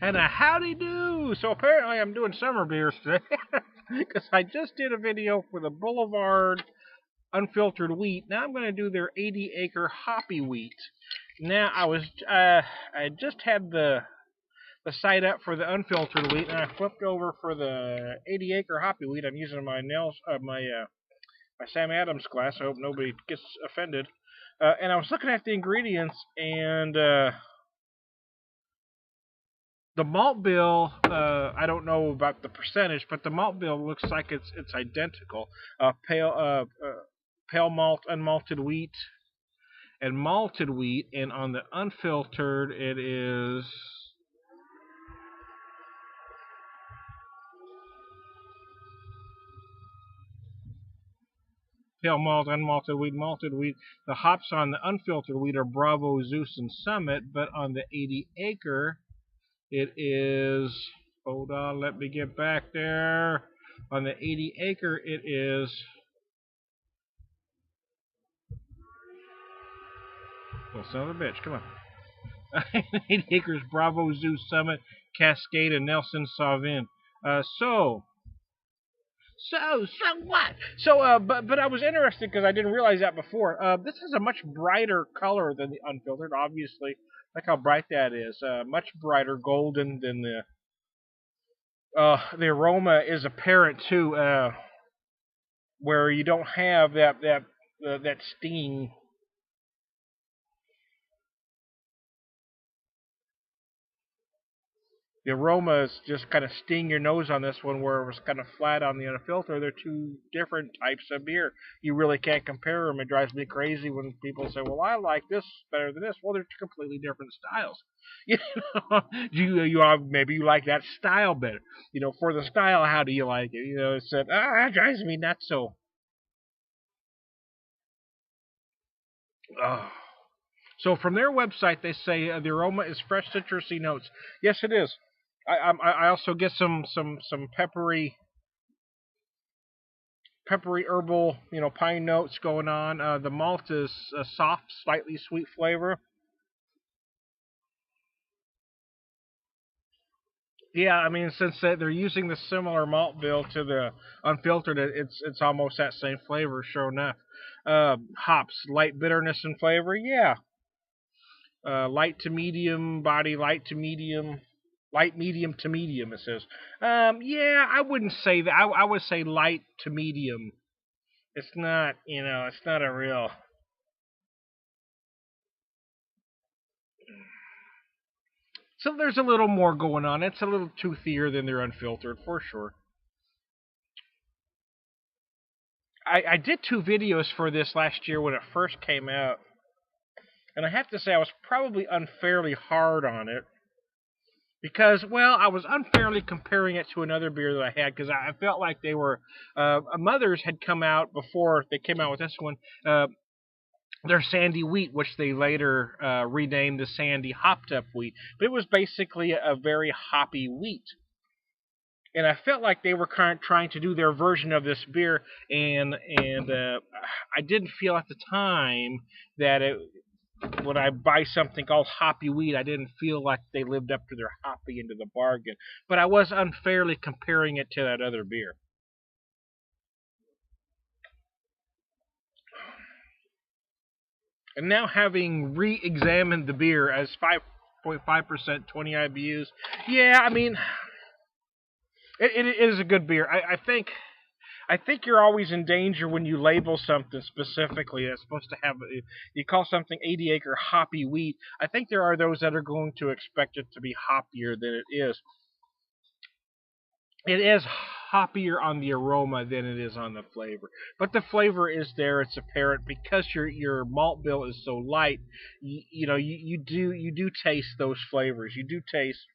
And a howdy do! So apparently I'm doing summer beers today because I just did a video for the Boulevard unfiltered wheat. Now I'm going to do their 80 acre hoppy wheat. Now I just had the site up for the unfiltered wheat, and I flipped over for the 80 acre hoppy wheat. I'm using my my Sam Adams glass. I hope nobody gets offended. And I was looking at the ingredients, and the malt bill, I don't know about the percentage, but the malt bill looks like it's identical. Pale malt, unmalted wheat, and malted wheat, and on the unfiltered it is pale malt, unmalted wheat, malted wheat. The hops on the unfiltered wheat are Bravo, Zeus, and Summit, but on the 80 acre it is, hold on, let me get back there. On the 80 acre it is, well, son of a bitch, come on. 80 acres, Bravo, Zeus, Summit, Cascade, and Nelson Sauvin. So what? But I was interested because I didn't realize that before. This has a much brighter color than the unfiltered. Obviously, look how bright that is. Much brighter golden than the. The aroma is apparent too, where you don't have that sting. The aromas just kind of sting your nose on this one, where it was kind of flat on the unfiltered. They're two different types of beer. You really can't compare them. It drives me crazy when people say, "Well, I like this better than this." Well, they're completely different styles. You know, maybe you like that style better. You know, for the style, how do you like it? You know, it's that drives me nuts. Oh. So from their website, they say the aroma is fresh citrusy notes. Yes, it is. I also get some peppery herbal, pine notes going on. The malt is a soft, slightly sweet flavor. Yeah, I mean, since they're using the similar malt bill to the unfiltered, it's almost that same flavor. Sure enough, hops, light bitterness and flavor. Yeah, light to medium body, light medium to medium. It says. Yeah, I wouldn't say that. I would say light to medium. It's not, it's not a real. So there's a little more going on. It's a little toothier than their unfiltered, for sure. I did two videos for this last year when it first came out, and I have to say I was probably unfairly hard on it because, well, I was unfairly comparing it to another beer that I had because I felt like they were Mothers had come out before they came out with this one. Their Sandy wheat, which they later renamed the Sandy hopped up wheat, but it was basically a very hoppy wheat. And I felt like they were kind of trying to do their version of this beer, and I didn't feel at the time that when I buy something called hoppy wheat, I didn't feel like they lived up to their hoppy into the bargain. But I was unfairly comparing it to that other beer. And now having re-examined the beer as 5.5%, 20 IBUs, yeah, I mean, it is a good beer. I think you're always in danger when you label something specifically that's supposed to have. You call something 80 acre hoppy wheat. I think there are those that are going to expect it to be hoppier than it is. It is hoppier on the aroma than it is on the flavor, but the flavor is there. It's apparent because your malt bill is so light. You do taste those flavors. You do taste.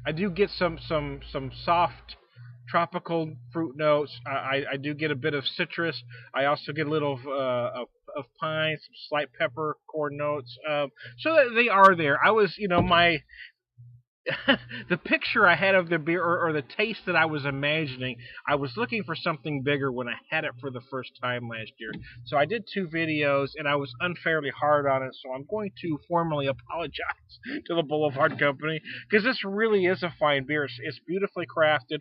I do get some soft tropical fruit notes. I do get a bit of citrus. I also get a little of pine, some slight peppercorn notes. So they are there. I was, the picture I had of the beer, or the taste that I was imagining, I was looking for something bigger when I had it for the first time last year. So I did 2 videos, and I was unfairly hard on it, so I'm going to formally apologize to the Boulevard Company, because this really is a fine beer. It's beautifully crafted.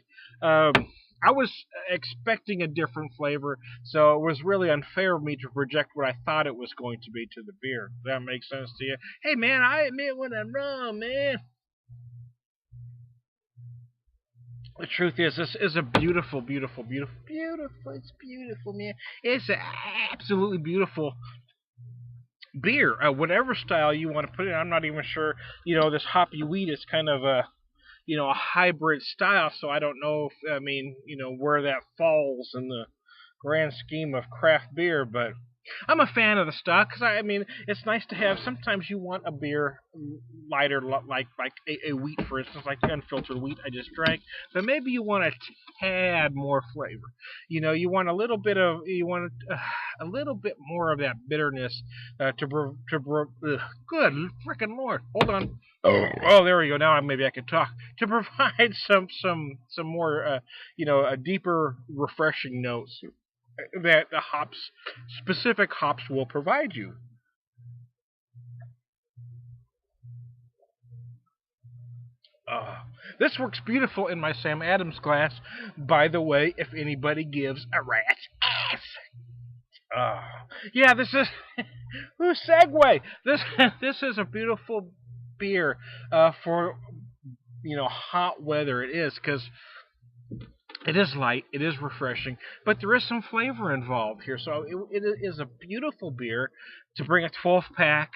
I was expecting a different flavor, so it was really unfair of me to project what I thought it was going to be to the beer. Does that make sense to you? Hey, man, I admit when I'm wrong, man. The truth is, this is a beautiful, beautiful, beautiful, beautiful. It's beautiful, man. It's an absolutely beautiful beer. Whatever style you want to put it in, I'm not even sure. This hoppy wheat is kind of a hybrid style, so I don't know if, where that falls in the grand scheme of craft beer, but I'm a fan of the stock because it's nice to have. Sometimes you want a beer lighter, like a wheat, for instance, like the unfiltered wheat I just drank. But maybe you want a tad more flavor. You want a little bit more of that bitterness good freaking Lord, hold on. Oh, there we go. Now maybe I can talk to provide some more deeper, refreshing notes that the specific hops will provide you. This works beautiful in my Sam Adams glass, by the way, if anybody gives a rat's ass. Yeah, this is segue. This is a beautiful beer for hot weather. It is, because it is light, it is refreshing, but there is some flavor involved here. So it is a beautiful beer to bring a 12-pack,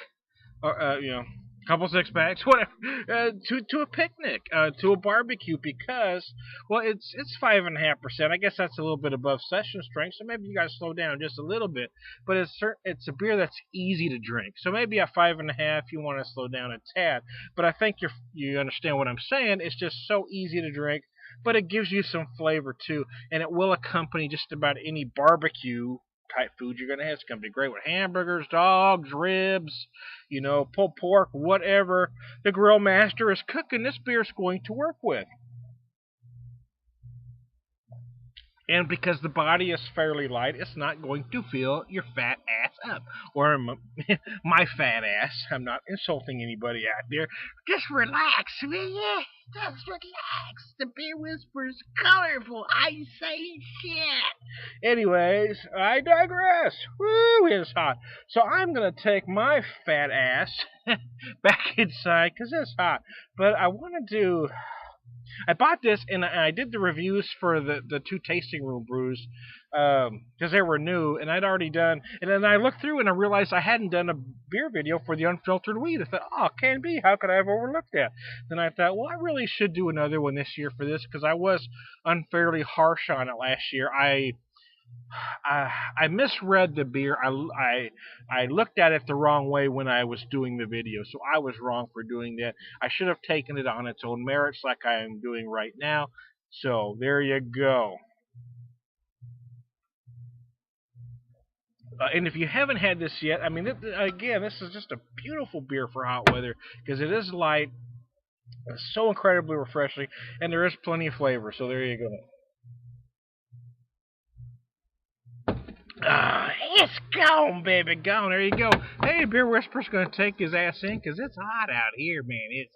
or couple 6-packs, whatever, to a picnic, to a barbecue, because it's 5.5%. I guess that's a little bit above session strength, so maybe you guys slow down just a little bit. But it's a beer that's easy to drink. So maybe at 5.5 you want to slow down a tad. But I think you understand what I'm saying. It's just so easy to drink, but it gives you some flavor too, and it will accompany just about any barbecue type food you're going to have. It's going to be great with hamburgers, dogs, ribs, pulled pork, whatever the grill master is cooking. This beer's going to work with. And because the body is fairly light, it's not going to fill your fat ass up. Or my fat ass. I'm not insulting anybody out there. Just relax, will you? Just relax. The Beer Whisper's colorful. I say shit. Anyways, I digress. Woo, it's hot. So I'm going to take my fat ass back inside because it's hot. But I bought this, and I did the reviews for the 2 tasting room brews because they were new, and I'd already done. And then I looked through, and I realized I hadn't done a beer video for the unfiltered wheat. I thought, can be. How could I have overlooked that? Then I thought, I really should do another one this year for this because I was unfairly harsh on it last year. I misread the beer. I looked at it the wrong way when I was doing the video, so I was wrong for doing that. I should have taken it on its own merits like I am doing right now. So there you go. And if you haven't had this yet, again, this is just a beautiful beer for hot weather because it is light, it's so incredibly refreshing, and there is plenty of flavor. So there you go. It's gone, baby, gone. There you go. Hey, Beer Whisper's going to take his ass in because it's hot out here, man. It's